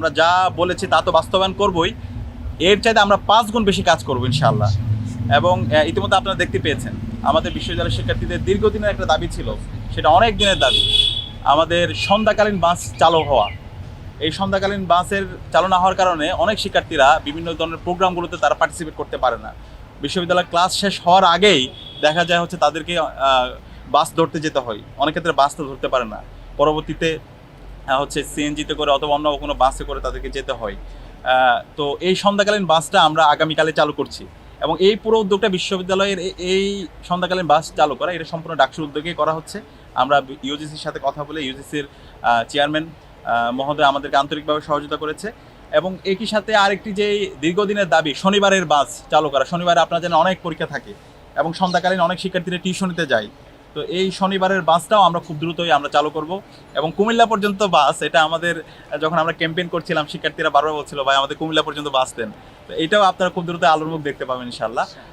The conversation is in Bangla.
আমরা যা বলেছি তা তো বাস্তবায়ন করবই, এর চাইতে আমরা 5 গুণ বেশি কাজ করবো ইনশাআল্লাহ। এবং ইতিমধ্যে আপনারা দেখতে পেয়েছেন আমাদের বিশ্ববিদ্যালয়ের শিক্ষার্থীদের দীর্ঘদিনের একটা দাবি ছিল, সেটা অনেক দিনের দাবি, আমাদের সন্ধ্যাকালীন বাস চালু হওয়া। এই সন্ধ্যাকালীন বাসের চালু না হওয়ার কারণে অনেক শিক্ষার্থীরা বিভিন্ন ধরনের প্রোগ্রামগুলোতে তারা পার্টিসিপেট করতে পারে না। বিশ্ববিদ্যালয় ক্লাস শেষ হওয়ার আগেই দেখা যায় হচ্ছে তাদেরকে বাস ধরতে যেতে হয়, অনেক ক্ষেত্রে বাস তো ধরতে পারে না, পরবর্তীতে হচ্ছে সিএনজিতে করে অথবা অন্য কোনো বাসে করে তাদেরকে যেতে হয়। তো এই সন্ধ্যাকালীন বাসটা আমরা আগামীকালে চালু করছি এবং এই পুরো উদ্যোগটা বিশ্ববিদ্যালয়ের এই সন্ধ্যাকালীন বাস চালু করা, এটা সম্পূর্ণ ডাকসুর উদ্যোগেই করা হচ্ছে। আমরা ইউজিসির সাথে কথা বলে ইউজিসির চেয়ারম্যান মহোদয় আমাদেরকে আন্তরিকভাবে সহযোগিতা করেছে। এবং একই সাথে আরেকটি যে দীর্ঘদিনের দাবি, শনিবারের বাস চালু করা। শনিবারে আপনার যেন অনেক পরীক্ষা থাকে এবং সন্ধ্যাকালীন অনেক শিক্ষার্থীরা টিউশনিতে যায়। তো এই শনিবারের বাসটাও আমরা খুব দ্রুতই আমরা চালু করব এবং কুমিল্লা পর্যন্ত বাস, এটা আমাদের যখন আমরা ক্যাম্পেইন করছিলাম শিক্ষার্থীরা বারবার বলছিল ভাই আমাদের কুমিল্লা পর্যন্ত বাস দেন। তো এটাও আপনারা খুব দ্রুত আলোর মুখ দেখতে পাবেন ইনশাআল্লাহ।